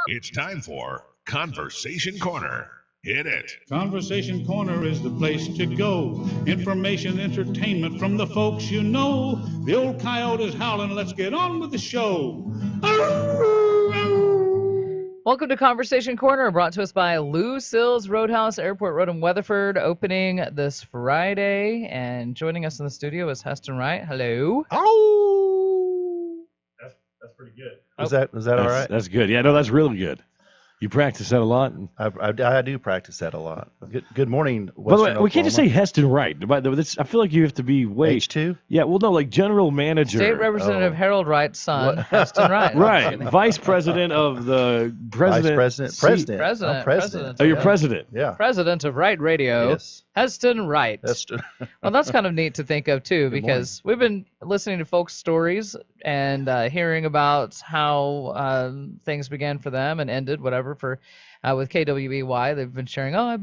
It's time for Conversation Corner. Hit it. Conversation Corner is the place to go. Information, entertainment from the folks you know. The old coyote is howling. Let's get on with the show. Welcome to Conversation Corner, brought to us by Lou Sills Roadhouse, Airport Road in Weatherford, opening this Friday. And joining us in the studio is Heston Wright. Hello. Oh, That's pretty good. is that all right? That's good. Yeah, no, that's really good. You practice that a lot. I do practice that a lot. Good morning, By the way, Western we can't just say Oklahoma. Heston Wright. By the way, I feel like you have to be H2? Yeah, well, no, like general manager. State Representative Harold Wright's son, Heston Wright. Right, vice president of the president. Vice president. President. I'm president. Oh, you're Yeah. president. Yeah. President of Wright Radio, Yes. Heston Wright. That's true. Well, that's kind of neat to think of, too, because we've been listening to folks' stories and hearing about how things began for them and ended, whatever, for with KWEY. They've been sharing, I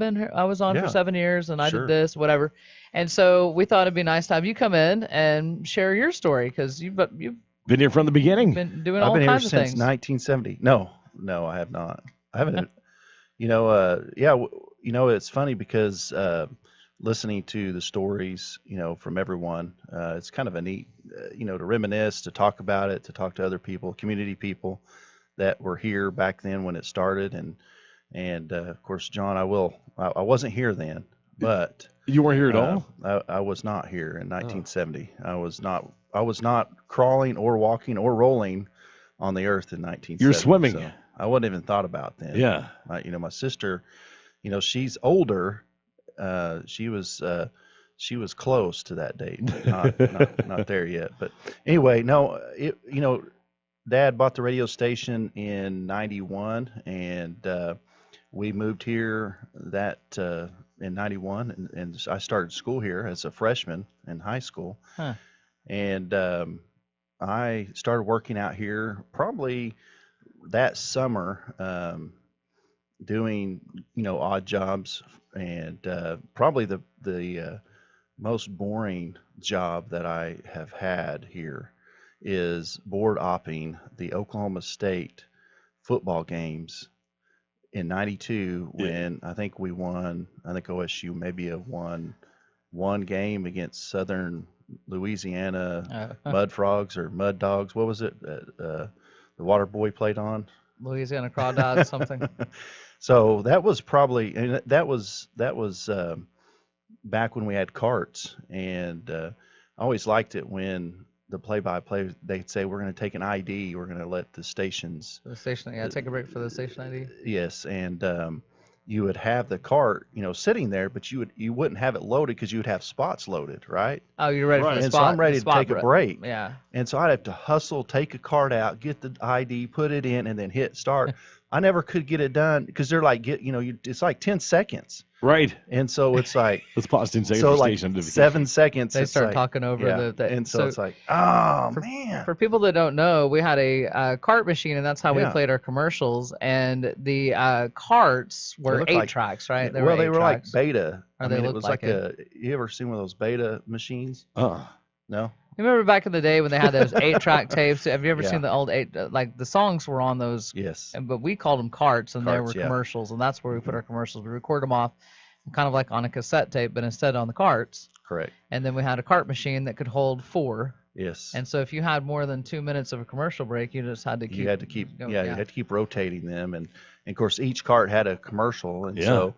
was on for Yeah. 7 years and I Sure. did this, whatever. And so we thought it'd be nice to have you come in and share your story, because you've Been here from the beginning. been doing I've all been here kinds of since things. 1970. No, I have not. I haven't. It's funny because listening to the stories, from everyone, it's kind of a neat, to reminisce, to talk about it, to talk to other people, community people that were here back then when it started, and of course, John, I wasn't here then, but You weren't here at all? I was not here in 1970. I was not crawling or walking or rolling on the earth in 1970. You're swimming. So I wasn't even thought about then. Yeah. My sister, she's older. She was close to that date, but not there yet. But anyway, no, Dad bought the radio station in 91, and we moved here in 91, and I started school here as a freshman in high school. Huh. And I started working out here probably that summer, doing odd jobs, and probably the most boring job that I have had here is board opping the Oklahoma State football games in 92 when I think we won. I think OSU maybe have won one game against Southern Louisiana Mud Frogs or Mud Dogs. What was it? The Water Boy played on? Louisiana Crawdads, something. So that was probably, and that was back when we had carts, and I always liked it when the play-by-play, they'd say, we're going to take an ID, we're going to let the stations. The station, take a break for the station ID. Yes, and you would have the cart, sitting there, but you wouldn't have it loaded because you would have spots loaded, right? Oh, you're ready for the And spot. so I'm ready the to spot take a break. break. Yeah. And so I'd have to hustle, take a cart out, get the ID, put it in, and then hit start. I never could get it done because they're like, it's like 10 seconds. Right. And so it's like, Let's pause 10 seconds so for like station identification. 7 seconds. They it's start like, talking over yeah. the And so it's like, oh, man. For people that don't know, we had a cart machine, and that's how we Yeah. played our commercials. And the carts were looked 8 like- tracks, right? Well, they eight were tracks. like beta. Or I they mean, it looked was like like you ever seen one of those beta machines? No? You remember back in the day when they had those 8-track tapes? Have you ever Yeah. seen the old like the songs were on those? Yes. But we called them carts, and there Carts, were yeah. commercials, and that's where we put our commercials. We record them off, kind of like on a cassette tape, but instead on the carts. Correct. And then we had a cart machine that could hold 4. Yes. And so if you had more than 2 minutes of a commercial break, you just had to keep. You had to keep, going. you had to keep rotating them, and of course each cart had a commercial, and Yeah. so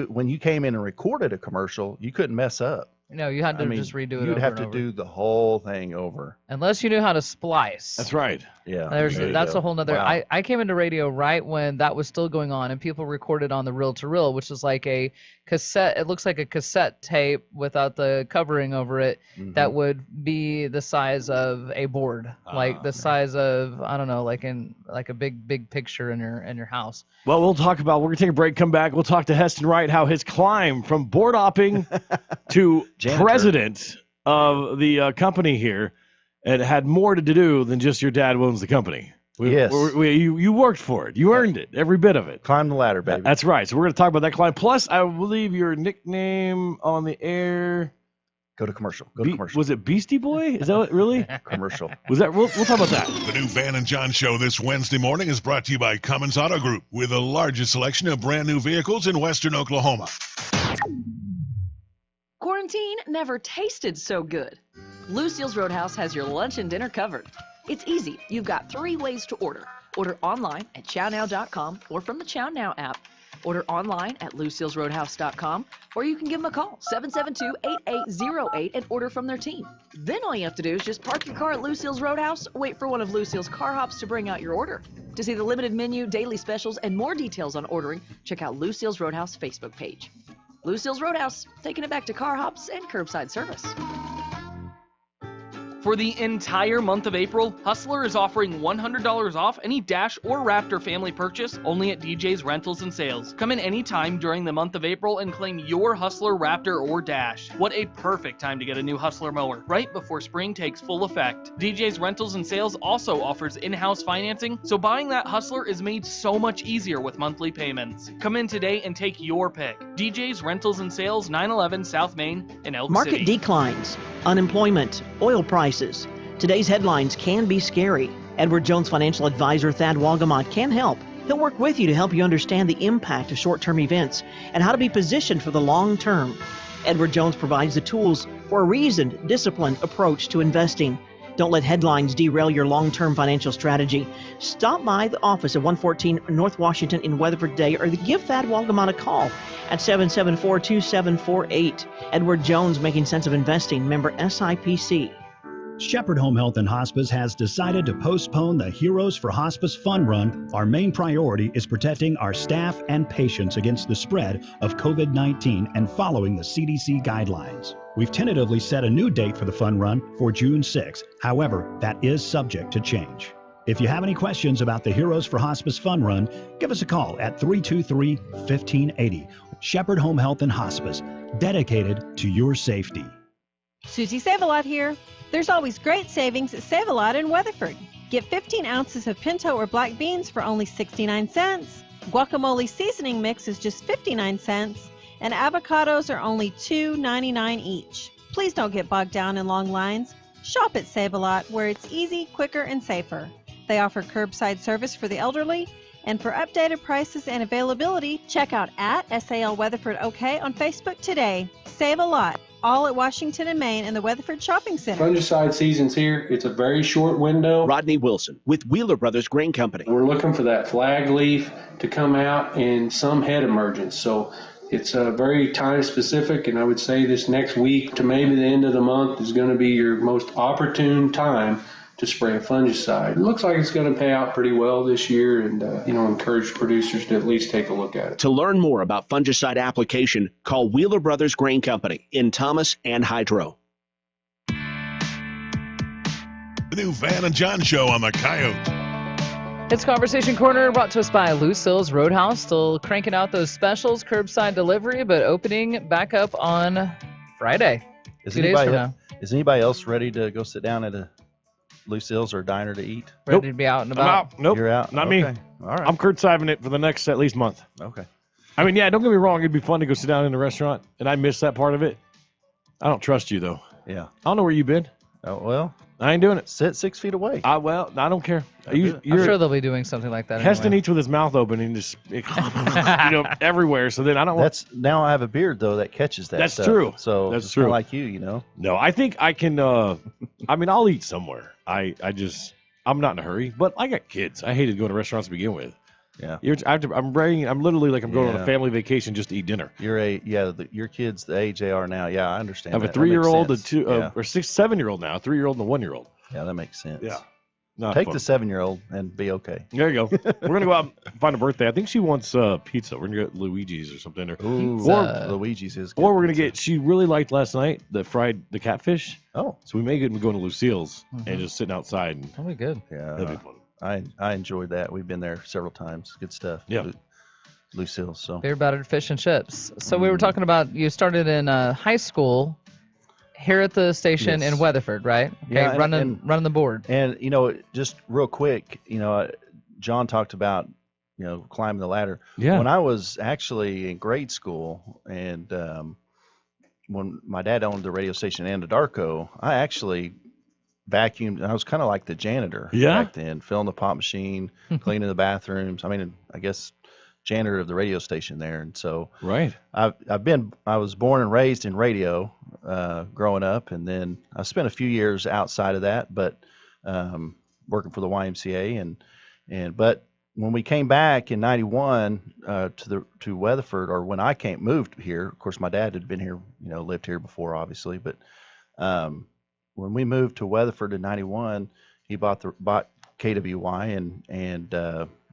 when you came in and recorded a commercial, you couldn't mess up. No, you had to I mean, just redo it. You'd over have and to over. do the whole thing over. Unless you knew how to splice. That's right. Yeah. That's there you a go. whole nother. Wow. I came into radio right when that was still going on, and people recorded on the reel to reel, which is like a cassette. It looks like a cassette tape without the covering over it. Mhm. That would be the size of a board, like the size of, I don't know, like a big picture in your house. Well, we're going to take a break, come back. We'll talk to Heston Wright, how his climb from board hopping to Janitor. president of the company here, and had more to do than just your dad owns the company. Yes. You worked for it. You earned it, every bit of it. Climb the ladder, baby. That's right. So we're going to talk about that climb. Plus, I believe your nickname on the air, Go to commercial. Go to commercial. Was it Beastie Boy? Is that what, really? Commercial. Was that? We'll talk about that. The new Van and John Show this Wednesday morning is brought to you by Cummins Auto Group, with the largest selection of brand new vehicles in western Oklahoma. Quarantine never tasted so good. Lucille's Roadhouse has your lunch and dinner covered. It's easy. You've got 3 ways to order. Order online at chownow.com or from the Chow Now app. Order online at lucillesroadhouse.com, or you can give them a call, 772-8808, and order from their team. Then all you have to do is just park your car at Lucille's Roadhouse, wait for one of Lucille's car hops to bring out your order. To see the limited menu, daily specials, and more details on ordering, check out Lucille's Roadhouse Facebook page. Lucille's Roadhouse, taking it back to car hops and curbside service. For the entire month of April, Hustler is offering $100 off any Dash or Raptor family purchase only at DJ's Rentals and Sales. Come in anytime during the month of April and claim your Hustler, Raptor, or Dash. What a perfect time to get a new Hustler mower, right before spring takes full effect. DJ's Rentals and Sales also offers in-house financing, so buying that Hustler is made so much easier with monthly payments. Come in today and take your pick. DJ's Rentals and Sales, 911 South Main in Elk Market City. declines, unemployment, oil prices. Today's headlines can be scary. Edward Jones financial advisor Thad Walgamot can help. He'll work with you to help you understand the impact of short-term events and how to be positioned for the long term. Edward Jones provides the tools for a reasoned, disciplined approach to investing. Don't let headlines derail your long-term financial strategy. Stop by the office at 114 North Washington in Weatherford today, or give Thad Walgamot a call at 774-2748. Edward Jones, making sense of investing, member SIPC. Shepherd Home Health and Hospice has decided to postpone the Heroes for Hospice Fun Run. Our main priority is protecting our staff and patients against the spread of COVID-19 and following the CDC guidelines. We've tentatively set a new date for the fun run for June 6. However, that is subject to change. If you have any questions about the Heroes for Hospice Fun Run, give us a call at 323-1580. Shepherd Home Health and Hospice, dedicated to your safety. Susie Save-A-Lot here. There's always great savings at Save-A-Lot in Weatherford. Get 15 ounces of pinto or black beans for only 69 cents. Guacamole seasoning mix is just 59 cents. And avocados are only $2.99 each. Please don't get bogged down in long lines. Shop at Save-A-Lot, where it's easy, quicker, and safer. They offer curbside service for the elderly. And for updated prices and availability, check out at SAL Weatherford OK on Facebook today. Save-A-Lot, all at Washington and Main in the Weatherford Shopping Center. Fungicide season's here. It's a very short window. Rodney Wilson with Wheeler Brothers Grain Company. We're looking for that flag leaf to come out and some head emergence. So it's very time specific, and I would say this next week to maybe the end of the month is going to be your most opportune time to spray a fungicide. It looks like it's going to pay out pretty well this year, and encourage producers to at least take a look at it. To learn more about fungicide application, call Wheeler Brothers Grain Company in Thomas and Hydro. The new Van and John Show on the Coyote. It's Conversation Corner, brought to us by Lucille's Roadhouse. Still cranking out those specials, curbside delivery, but opening back up on Friday. 2 days from now. Is anybody else ready to go sit down at a Lucille's or diner to eat? Ready to be out and about? I'm out. Nope. You're out? Not Okay. me. All right. I'm curtsiving it for the next at least month. Okay. I mean, yeah, don't get me wrong. It'd be fun to go sit down in a restaurant, and I miss that part of it. I don't trust you, though. Yeah. I don't know where you've been. Oh, well, I ain't doing it. sit 6 feet away. I don't care. I'm sure they'll be doing something like that. Heston anyway. eats with his mouth open and just, everywhere. So then I don't want. Now I have a beard though that catches that. That's stuff. true. So That's it's true. kinda like you. No, I think I can. I'll eat somewhere. I'm not in a hurry. But I got kids. I hated going to restaurants to begin with. Yeah. I'm literally like I'm going on a family vacation just to eat dinner. Your kids the age they are now. Yeah, I understand. I have that. a 3-year-old, Yeah. or 7-year-old now, a 3-year-old and a 1-year-old. Yeah, that makes sense. Yeah. Not Take fun. the 7-year-old and be okay. There you go. We're gonna go out and find a birthday. I think she wants pizza. We're gonna get Luigi's or something. Or Luigi's is. Or we're gonna get. She really liked last night the catfish. Oh, so we may get going to Lucille's and just sitting outside. And that'll be good. Yeah, that'd be fun. I enjoyed that. We've been there several times. Good stuff. Yeah. Lucille's. So beer, battered fish, and chips. So we were talking about you started in high school here at the station in Weatherford, right? Okay, yeah, running the board. And just real quick, John talked about climbing the ladder. Yeah. When I was actually in grade school, and when my dad owned the radio station in Anadarko, I actually vacuumed, and I was kind of like the janitor back then, filling the pop machine, cleaning the bathrooms. I mean, I guess janitor of the radio station there. And so I was born and raised in radio growing up, and then I spent a few years outside of that, but working for the YMCA but when we came back in '91 to Weatherford, or when I moved here, of course my dad had been here, lived here before, obviously, but when we moved to Weatherford in '91, he bought KWY, and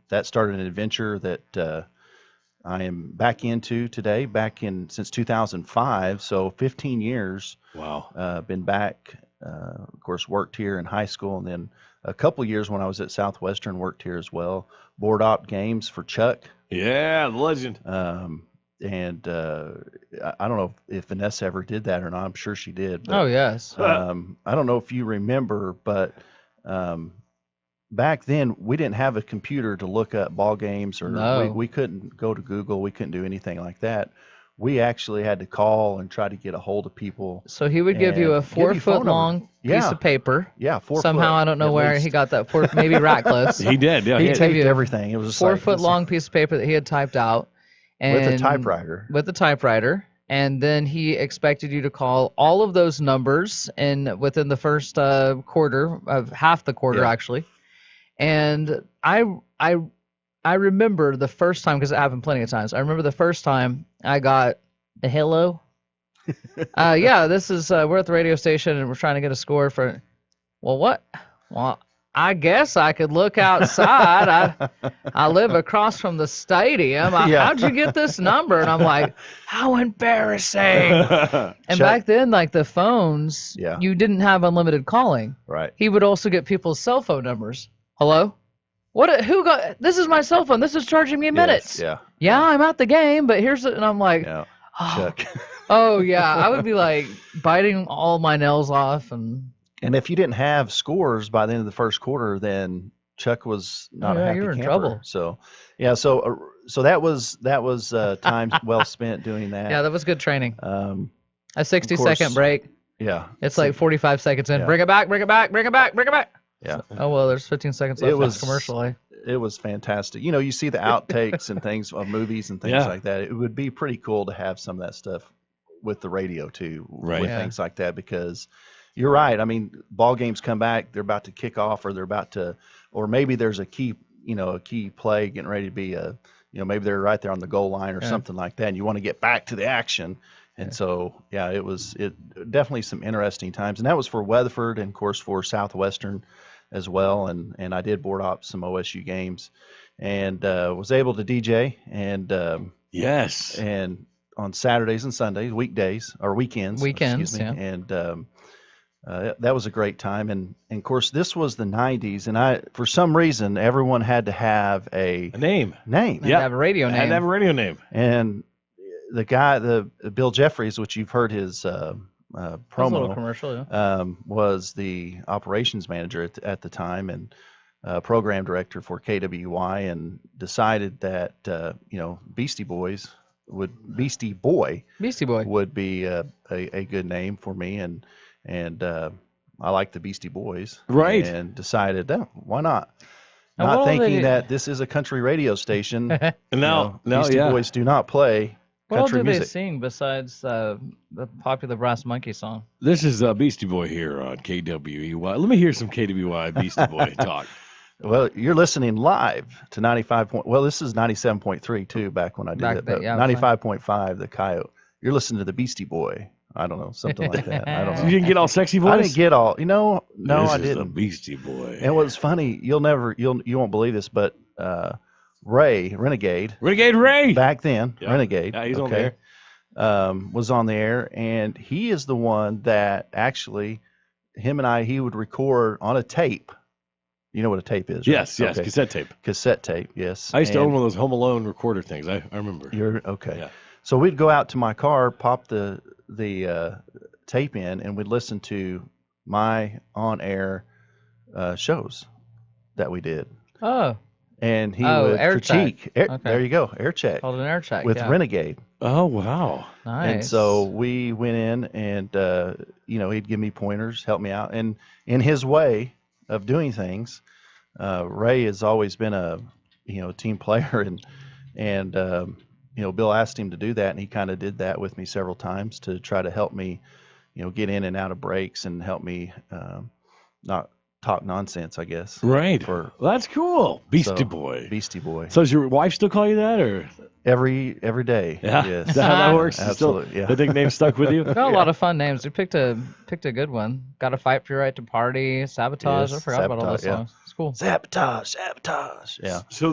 that started an adventure that I am back into today. Since 2005, so 15 years. Wow. Been back. Of course, worked here in high school, and then a couple years when I was at Southwestern, worked here as well. Board op games for Chuck. Yeah, the legend. And I don't know if Vanessa ever did that or not. I'm sure she did. But, oh, yes. I don't know if you remember, but back then we didn't have a computer to look up ball games, or we couldn't go to Google. We couldn't do anything like that. We actually had to call and try to get a hold of people. So he would give you a 4-foot long piece of paper. Yeah, 4 foot. Somehow, I don't know where he got that. Maybe Ratcliffe's. He did, yeah. He taped everything. It was 4-foot long piece of paper that he had typed out. And with a typewriter. With a typewriter. And then he expected you to call all of those numbers within the first quarter, of half the quarter, actually. And I remember the first time, because it happened plenty of times. I remember the first time I got a hello. This is, we're at the radio station and we're trying to get a score for, well, what? Well, I guess I could look outside. I live across from the stadium. How'd you get this number? And I'm like, how embarrassing. And back then, like the phones, you didn't have unlimited calling. Right. He would also get people's cell phone numbers. Hello? This is my cell phone. This is charging me minutes. Yeah, I'm at the game, but and I'm like, Chuck. Oh, yeah. I would be like biting all my nails off. And if you didn't have scores by the end of the first quarter, then Chuck was not a happy you were in camper. trouble. So, so that was time well spent doing that. Yeah, that was good training. A 60-second break. Yeah. It's like 45 seconds in. Bring it back, bring it back, bring it back, bring it back. Yeah. Oh, well, there's 15 seconds left. It was commercial. It was fantastic. You see the outtakes and things of movies and things like that. It would be pretty cool to have some of that stuff with the radio too, with things like that, because you're right. I mean, ball games come back, they're about to kick off, or maybe there's a key play getting ready to be maybe they're right there on the goal line or something like that, and you want to get back to the action. And so, it definitely some interesting times. And that was for Weatherford and, of course, for Southwestern as well. And I did board op some OSU games and was able to DJ. And and on Saturdays and Sundays, weekends. Excuse me. And that was a great time. And, of course, this was the 90s. And for some reason, everyone had to have a name. Had to have a radio name. Had to have a radio name. And the guy, Bill Jeffries, which you've heard his promo, a little commercial, was the operations manager at the time and program director for KWY, and decided that Beastie Boy would be a good name for me, and I like the Beastie Boys, right? And decided, why not? Not thinking that this is a country radio station. Beastie Boys do not play. What all do music. they sing besides the popular Brass Monkey song? This is Beastie Boy here on KWEY. Let me hear some KWY Beastie Boy talk. Well, you're listening live to 95. Well, this is 97.3 too. Back when I did it, but 95.5, the Coyote. You're listening to the Beastie Boy. I don't know, something like that. I don't know. You didn't get all sexy voice? I didn't get all. No, this I is didn't. The Beastie Boy. And what's funny, you won't believe this, but Renegade Ray, back then, Renegade, he's on there. Was on the air, and he is the one that actually, he would record on a tape. You know what a tape is, right? Yes, okay. Cassette tape, yes. I used to own one of those Home Alone recorder things. I remember. You're okay. Yeah. So we'd go out to my car, pop the tape in, and we'd listen to my on-air shows that we did. Oh. and he Oh, would air check. critique. Okay. There you go, air check Called an air check. with yeah. Renegade. Oh wow. Nice. And so we went in, and he'd give me pointers, help me out, and in his way of doing things, Ray has always been a team player, and Bill asked him to do that, and he kind of did that with me several times to try to help me, get in and out of breaks and help me not talk nonsense, I guess. Right. Well, that's cool. Beastie Boy. Beastie Boy. So does your wife still call you that, or? Every day. Yeah. Yes. Is that how that works? Absolutely. Still, yeah. The nickname stuck with you? Got a lot of fun names. We picked a good one. Got to fight for your right to party. Sabotage. Yes, I forgot about all those Sabotage, songs. It's cool. Sabotage. Yeah. So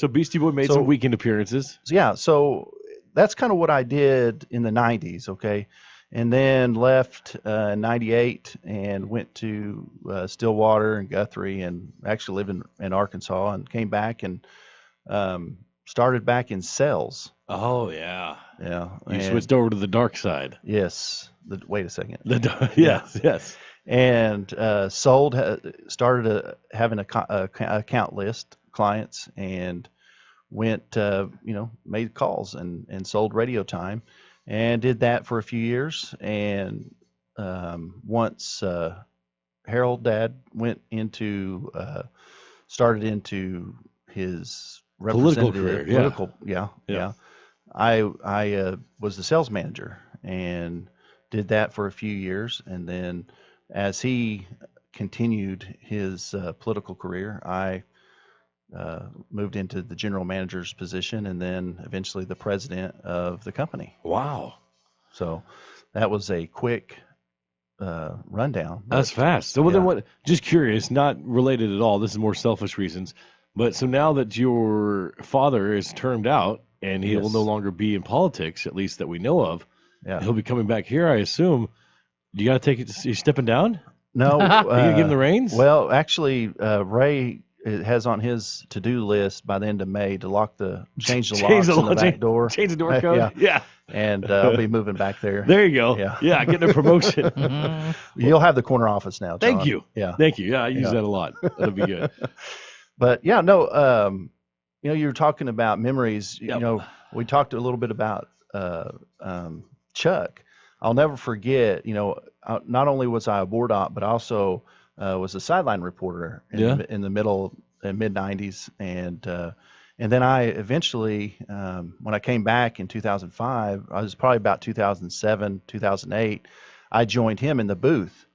Beastie Boy made some weekend appearances. Yeah. So that's kind of what I did in the 90s. Okay. And then left in 98 and went to Stillwater and Guthrie, and actually lived in Arkansas, and came back and started back in sales. Oh, yeah. Yeah. You switched over to the dark side. Yes. Wait a second. Yes. And started having a account list, clients, and went, made calls and sold radio time, and did that for a few years. And once Harold, Dad, started into his Political career, yeah. I was the sales manager and did that for a few years, and then as he continued his political career, I moved into the general manager's position, and then eventually the president of the company. Wow! So that was a quick rundown. That's fast. So then what? Just curious, not related at all. This is more selfish reasons. But so now that your father is termed out and he will no longer be in politics, at least that we know of, he'll be coming back here, I assume. You got to take it. You stepping down? No. You gonna give him the reins? Well, actually, Ray has on his to-do list by the end of May to change the locks on the back door. Change the door code? Yeah. And I'll be moving back there. There you go. Yeah, getting a promotion. You'll have the corner office now, John. Thank you. Yeah. Thank you. Yeah, I use that a lot. That'll be good. But you were talking about memories. We talked a little bit about Chuck. I'll never forget. Not only was I a board op, but also was a sideline reporter in the mid '90s, and then I eventually, when I came back in 2005, I was probably about 2007, 2008. I joined him in the booth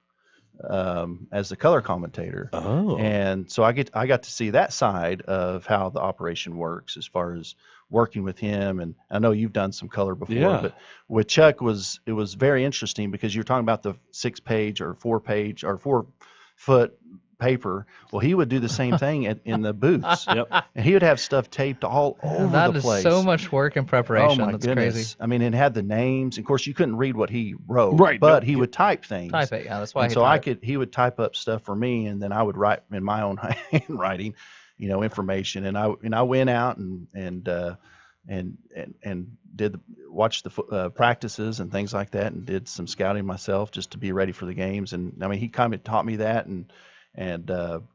as the color commentator. Oh. And so I got to see that side of how the operation works as far as working with him. And I know you've done some color before, but with Chuck it was very interesting because you're talking about the 6-page or 4-page or 4-foot paper. Well, he would do the same thing in the booths. Yep. And he would have stuff taped all over the place. That is so much work and preparation. Oh my That's goodness. crazy. I mean, it had the names. Of course, you couldn't read what he wrote, right? But he would type things. Type it, yeah. That's why. He would type up stuff for me, and then I would write in my own handwriting, information. And I went out and watched the practices and things like that, and did some scouting myself just to be ready for the games. And I mean, he kind of taught me that, and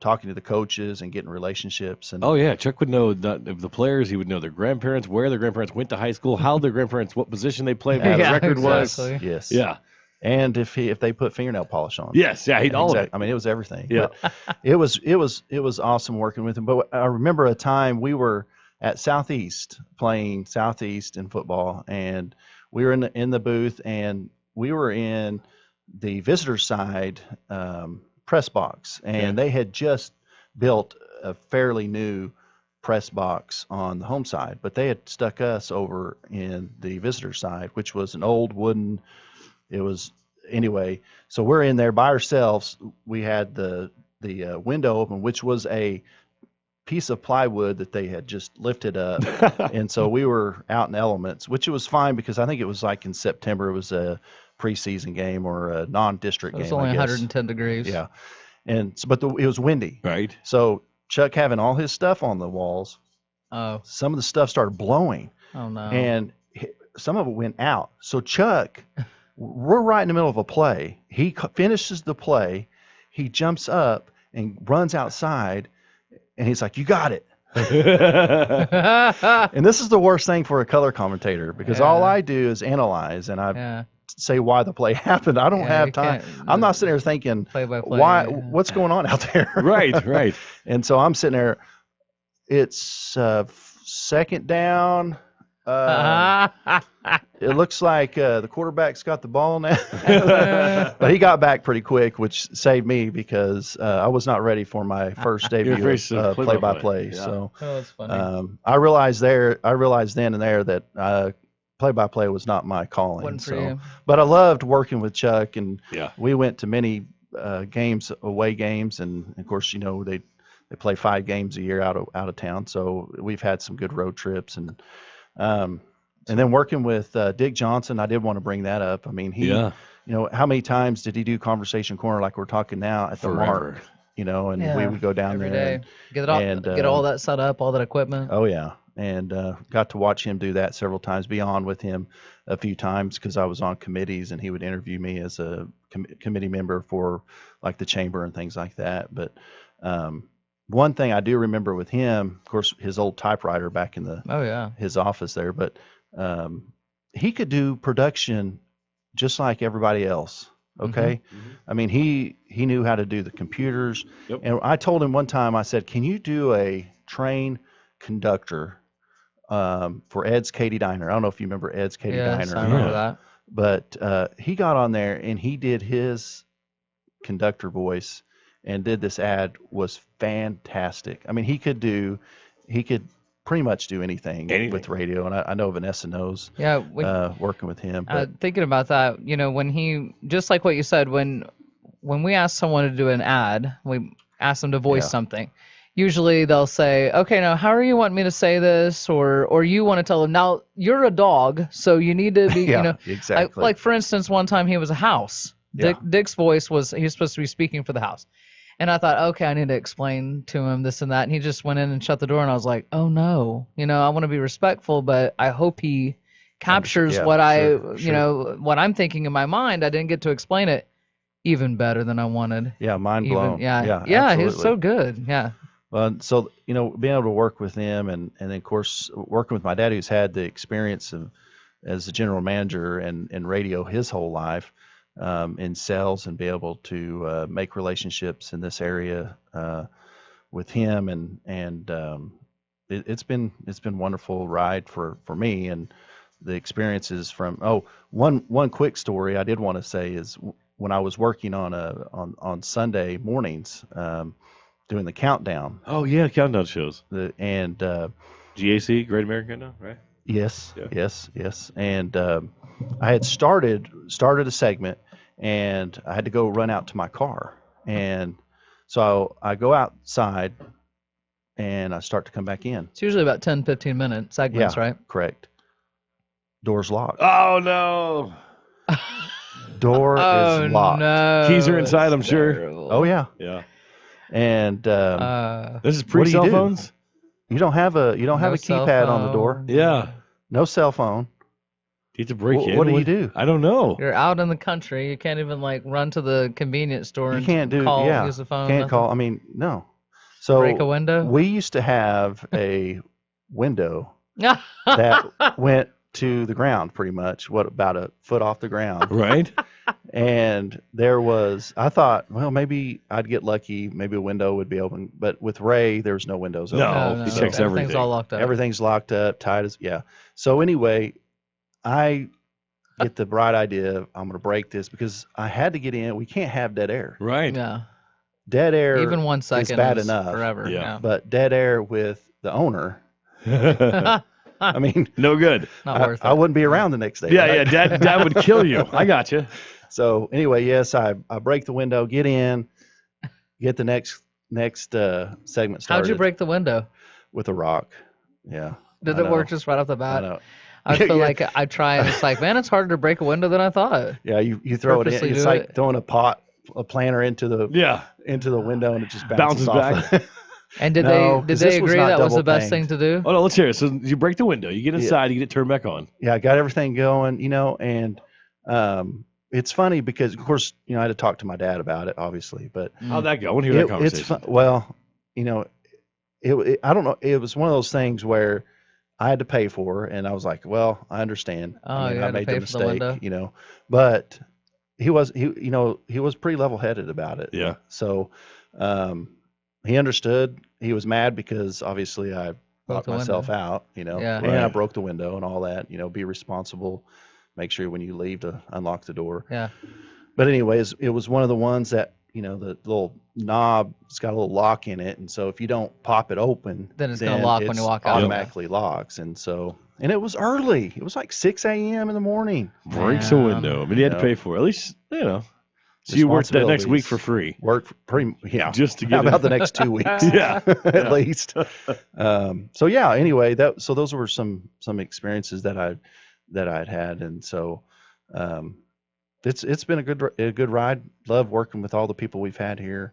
talking to the coaches and getting relationships. And oh yeah, Chuck would know of the players. He would know their grandparents, where their grandparents went to high school, how their grandparents, what position they played, what the record was. Yes. Yeah. And if they put fingernail polish on. Yes. Yeah. He'd all of it. I mean, it was everything. Yeah. But it was awesome working with him. But I remember a time we were at Southeast playing Southeast in football, and we were in the booth, and we were in the visitor side press box, and they had just built a fairly new press box on the home side, but they had stuck us over in the visitor side, which was an old wooden. Anyway, so we're in there by ourselves. We had the window open, which was a piece of plywood that they had just lifted up. And so we were out in elements, which was fine because I think it was like in September. It was a preseason game or a non-district game. It was only 110 degrees. Yeah. And so, but it was windy. Right. So Chuck having all his stuff on the walls. Oh. Some of the stuff started blowing. Oh no. And some of it went out. So Chuck, we're right in the middle of a play. He finishes the play. He jumps up and runs outside And he's like, "You got it." And this is the worst thing for a color commentator because all I do is analyze and I say why the play happened. I don't have time. I'm not sitting there thinking why what's going on out there. Right. And so I'm sitting there. It's second down. It looks like the quarterback's got the ball now. But he got back pretty quick, which saved me because I was not ready for my first debut of play-by-play. Yeah. So that's funny. I realized then and there that play-by-play was not my calling. Wasn't for you. But I loved working with Chuck, and Yeah. we went to many away games, and of course, they play 5 games a year out of town. So we've had some good road trips, and then working with Dick Johnson, I did want to bring that up. I mean, how many times did he do Conversation Corner like we're talking now at the Mark? And we would go down every there day. Get all that set up, all that equipment. Oh yeah, and got to watch him do that several times. Be on with him a few times because I was on committees, and he would interview me as a committee member for like the chamber and things like that. But one thing I do remember with him, of course, his old typewriter back in his office there, but he could do production just like everybody else. Okay. Mm-hmm. I mean, he knew how to do the computers. Yep. And I told him one time, I said, "Can you do a train conductor for Ed's Katie Diner?" I don't know if you remember Ed's Katie Diner. I remember that. But he got on there and he did his conductor voice and did this ad. Was fantastic. I mean, he could pretty much do anything with radio, and I know Vanessa knows. Yeah, working with him. But, thinking about that, when he, just like what you said, when we ask someone to do an ad, we ask them to voice something. Usually they'll say, "Okay, now how are you wanting me to say this?" Or you want to tell them, "Now you're a dog, so you need to be," exactly. Like for instance, one time he was a house. Dick's voice he was supposed to be speaking for the house. And I thought, okay, I need to explain to him this and that. And he just went in and shut the door. And I was like, oh, no. I want to be respectful, but I hope he captures what what I'm thinking in my mind. I didn't get to explain it even better than I wanted. Yeah, mind blown. Yeah, he was so good. Yeah. So, being able to work with him and then, of course, working with my dad, who's had the experience as a general manager and radio his whole life. In sales and be able to make relationships in this area with him and it's been wonderful ride for me, and the experiences from one quick story I did want to say is when I was working on Sunday mornings doing the countdown. Oh yeah, countdown shows. And GAC, Great American Countdown, right? Yes, yes. And I had started a segment, and I had to go run out to my car. And so I go outside, and I start to come back in. It's usually about 10, 15-minute segments, right? Correct. Door's locked. Oh, no. Door is locked. No. Keys are inside, I'm sure. Terrible. Oh, yeah. Yeah. And this is pre-cell phones? You don't have a keypad on the door. Yeah. No cell phone. You have to break in. What do you do? I don't know. You're out in the country. You can't even run to the convenience store and use the phone. Can't call. I mean, no. So break a window. We used to have a window that went to the ground pretty much. About a foot off the ground. Right. And I thought, well, maybe I'd get lucky. Maybe a window would be open. But with Ray, there's no windows open. No, he checks everything. Everything's all locked up. Everything's locked up, tied as, So anyway, I get the bright idea of I'm going to break this because I had to get in. We can't have dead air. Right. Yeah. Dead air even 1 second is bad is enough. Forever. Yeah. But dead air with the owner, I mean, no good. Not worth it. I wouldn't be around the next day. Yeah, right? yeah. Dad would kill you. I got you. So anyway, yes, I break the window, get in, get the next segment started. How'd you break the window? With a rock. Yeah. Did it work just right off the bat? I know. I feel like I try and it's like, man, it's harder to break a window than I thought. Yeah, you throw it in. It's like throwing a planter into the window, and it just bounces off. back. And did they agree that was the best thing to do? Oh no, let's hear it. So you break the window, you get inside, you get it turned back on. Yeah, I got everything going, and it's funny because of course, I had to talk to my dad about it, obviously, but how'd that go? I want to hear that conversation. Well, I don't know. It was one of those things where I had to pay for, and I was like, well, I understand. Oh, I mean, you I had to made pay the for the window? mistake, you know, but he was pretty level headed about it. Yeah. So, he understood. He was mad because obviously I Broke locked the myself window. out, you know, Yeah. and I Right. broke the window and all that, you know, be responsible, make sure when you leave to unlock the door. Yeah. But anyways, it was one of the ones that, you know, the little knob, it's got a little lock in it. And so if you don't pop it open, Then it's gonna lock when you walk out. automatically locks. And so, and it was early. It was like 6 a.m. in the morning. Breaks a window. I mean, you had to know. pay for it. At least, you know. So you worked that next week for free. Just to get How about it? the next 2 weeks. Yeah. At least. So yeah, anyway, so those were some experiences that I'd had. And so, it's been a good ride. Love working with all the people we've had here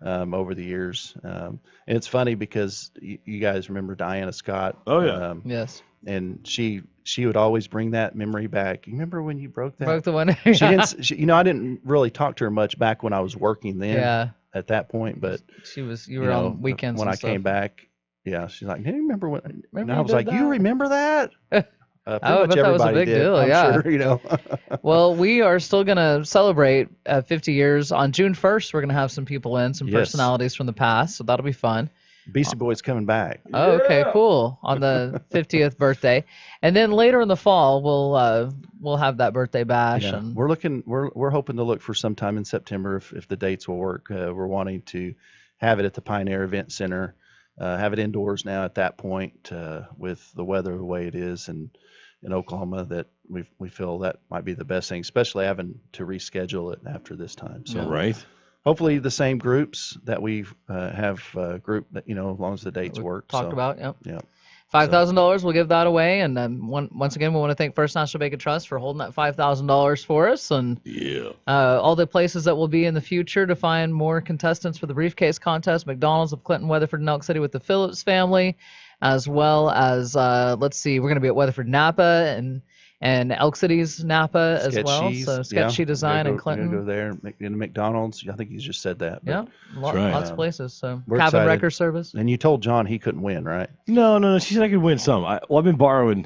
over the years. And it's funny because you guys remember Diana Scott. Oh yeah. Yes. And she would always bring that memory back. You remember when you broke that? Broke the window. She didn't. I didn't really talk to her much back when I was working then. Yeah. At that point, but You were on weekends when and I came stuff. back. Yeah, she's like, "Do you remember when?" Remember and you I was did like, that? "You remember that?" Pretty I much bet that was a everybody big did, deal, I'm yeah. sure, you know. Well, we are still going to celebrate 50 years. On June 1st, we're going to have some people in, some Yes. personalities from the past, so that'll be fun. Beastie Boys coming back. Oh, okay, cool. On the 50th birthday. And then later in the fall, we'll have that birthday bash. Yeah, And we're hoping to look for sometime in September if the dates will work. We're wanting to have it at the Pioneer Event Center, have it indoors now at that point with the weather the way it is in Oklahoma, that we feel that might be the best thing, especially having to reschedule it after this time. So Right. hopefully the same groups that we have grouped, that, you know, as long as the dates work. talked about, yep. Yeah. $5,000, we'll give that away. And once again, we want to thank First National Bank and Trust for holding that $5,000 for us. And all the places that will be in the future to find more contestants for the briefcase contest: McDonald's of Clinton, Weatherford, and Elk City with the Phillips family, as well as let's see, we're going to be at Weatherford Napa and Elk City's Napa as well. So Sketchy Design in Clinton. We're gonna go there in McDonald's. I think you just said that. Yeah, lots of places. So we're Cabin excited. Wrecker Service. And you told John he couldn't win, right? No. She said I could win some. I've been borrowing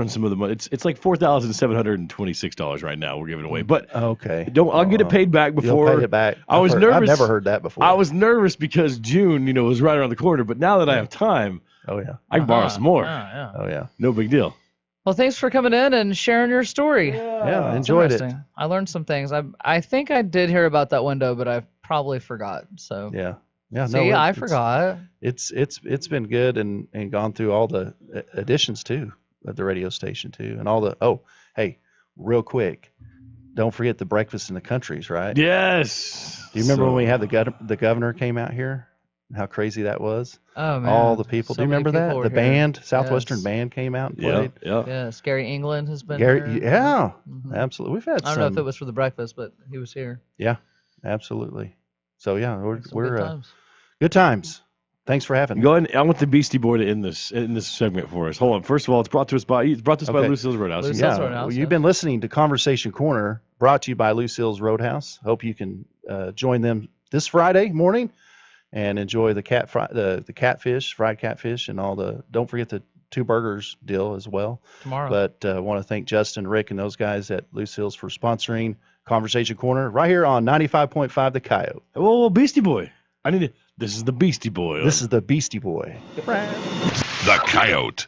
some of the money. It's like $4,726 right now. We're giving away, but okay. I'll get it paid back before. You'll pay it back. I was nervous. I've never heard that before. I was nervous because June, was right around the corner. But now that I have time, I can borrow some more. Yeah. Oh yeah. No big deal. Well, thanks for coming in and sharing your story. Yeah, I It's enjoyed it. interesting. I learned some things. I think I did hear about that window, but I probably forgot. So Yeah. see, I forgot. It's been good and gone through all the additions too at the radio station too, and all the hey, real quick, don't forget the breakfast in the countries, right? Yes. Do you remember when we had the governor came out here? How crazy that was! Oh man, all the people. So Do you many remember people that? were The here. band, Southwestern Yes. Band, came out and played. Yes, Gary England has been Gary, here. yeah, Mhm. absolutely. We've had I don't know if it was for the breakfast, but he was here. Yeah, absolutely. So yeah, we're good times. Good times. Thanks for having me. Go ahead. I want the Beastie Boy to end this segment for us. Hold on. First of all, it's brought to us by Okay. Lucille's Roadhouse. Lucille's Yeah, Roadhouse, you've been listening to Conversation Corner, brought to you by Lucille's Roadhouse. Hope you can join them this Friday morning and enjoy the the catfish, fried catfish, and all the. Don't forget the 2 burgers deal as well Tomorrow. But I want to thank Justin, Rick, and those guys at Lucille's for sponsoring Conversation Corner right here on 95.5 The Coyote. Well, Beastie Boy. This is the Beastie Boy. This is the Beastie Boy. The Coyote.